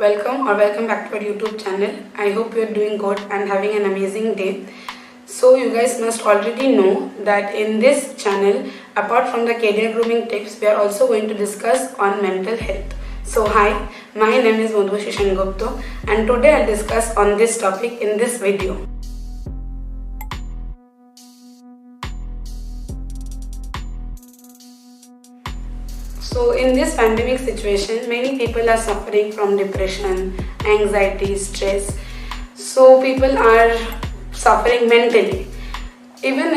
welcome back to our YouTube channel. I hope you're doing good and having an amazing day. So you guys must already know that in this channel, apart from the career grooming tips, we are also going to discuss on mental health. So hi, my name is Hrishita Sengupta and today I'll discuss on this topic in this video. So in this pandemic situation, many people are suffering from depression, anxiety, stress. So people are suffering mentally. Even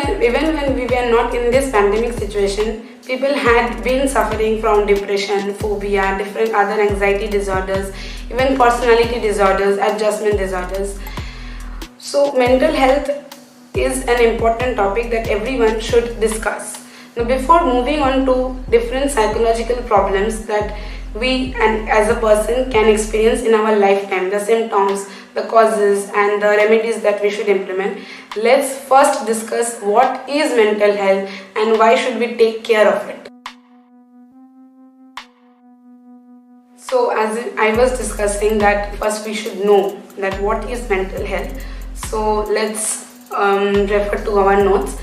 when we were not in this pandemic situation, people had been suffering from depression, phobia, different other anxiety disorders, even personality disorders, adjustment disorders. So mental health is an important topic that everyone should discuss. Now, before moving on to different psychological problems that we and as a person can experience in our lifetime, the symptoms, the causes and the remedies that we should implement, let's first discuss what is mental health and why should we take care of it. So as I was discussing that first we should know that what is mental health. So let's refer to our notes.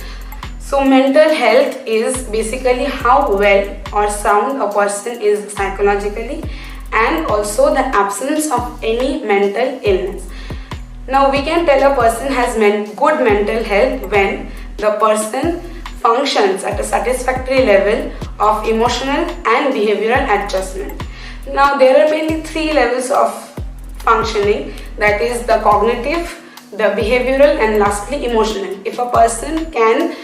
So mental health is basically how well or sound a person is psychologically and also the absence of any mental illness. Now we can tell a person has good mental health when the person functions at a satisfactory level of emotional and behavioral adjustment. Now there are mainly three levels of functioning, that is the cognitive, the behavioral and lastly emotional. If a person can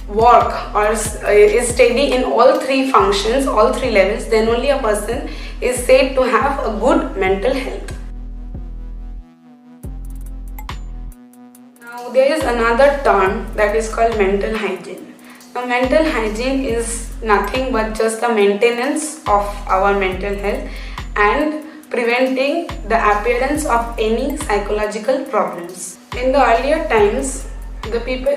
work or is steady in all three functions, all three levels, then only a person is said to have a good mental health. Now there is another term that is called mental hygiene. Now mental hygiene is nothing but just the maintenance of our mental health and preventing the appearance of any psychological problems. In the earlier times, the people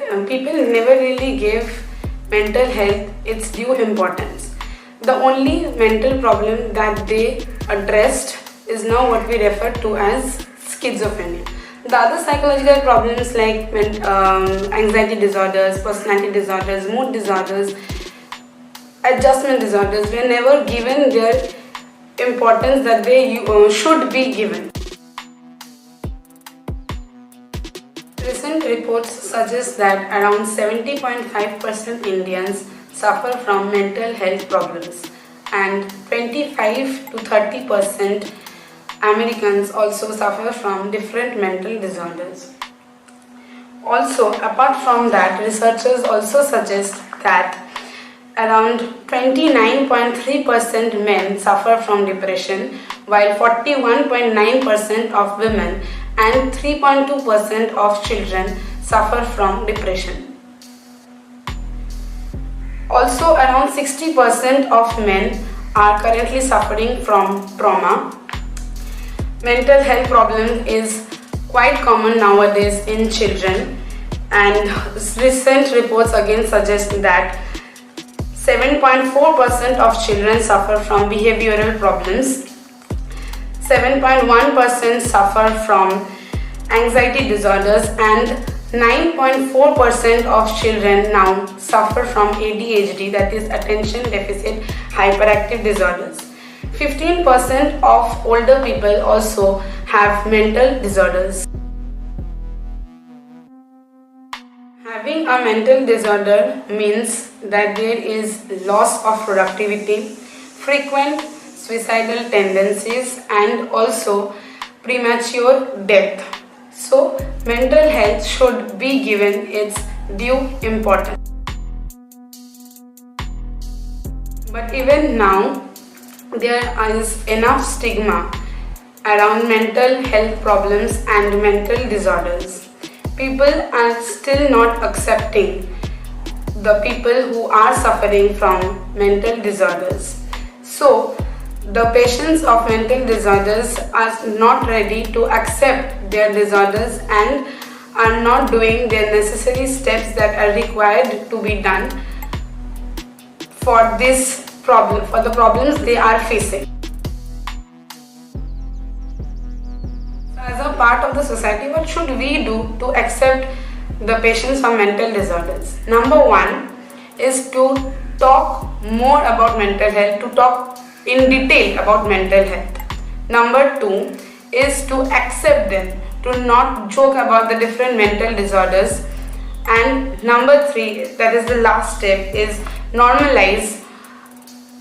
never really gave mental health its due importance. The only mental problem that they addressed is now what we refer to as schizophrenia. The other psychological problems like anxiety disorders, personality disorders, mood disorders, adjustment disorders were never given their importance that they should be given. Recent reports suggest that around 70.5% Indians suffer from mental health problems and 25 to 30% Americans also suffer from different mental disorders. Also, apart from that, researchers also suggest that around 29.3% men suffer from depression while 41.9% of women and 3.2% of children suffer from depression. Also, around 60% of men are currently suffering from trauma. Mental health problem is quite common nowadays in children, and recent reports again suggest that 7.4% of children suffer from behavioral problems, 7.1% suffer from anxiety disorders and 9.4% of children now suffer from ADHD, that is attention deficit hyperactive disorders. 15% of older people also have mental disorders. Having a mental disorder means that there is loss of productivity, frequent suicidal tendencies and also premature death. So mental health should be given its due importance. But even now there is enough stigma around mental health problems and mental disorders. People are still not accepting the people who are suffering from mental disorders. So the patients of mental disorders are not ready to accept their disorders and are not doing their necessary steps that are required to be done for this problem, for the problems they are facing. As a part of the society, what should we do to accept the patients from mental disorders? Number one is to talk more about mental health, to talk in detail about mental health. Number two is to accept them, to not joke about the different mental disorders. And number three, that is the last step, is normalize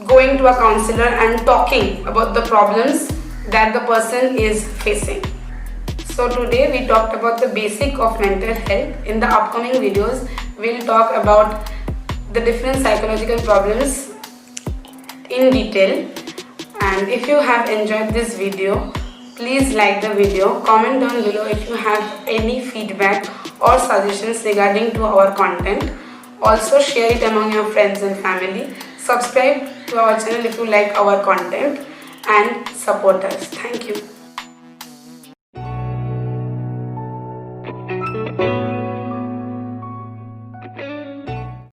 going to a counselor and talking about the problems that the person is facing. So today we talked about the basic of mental health. In the upcoming videos, we'll talk about the different psychological problems in detail. And if you have enjoyed this video, please like the video, comment down below if you have any feedback or suggestions regarding to our content. Also share it among your friends and family. Subscribe to our channel if you like our content and support us. Thank you.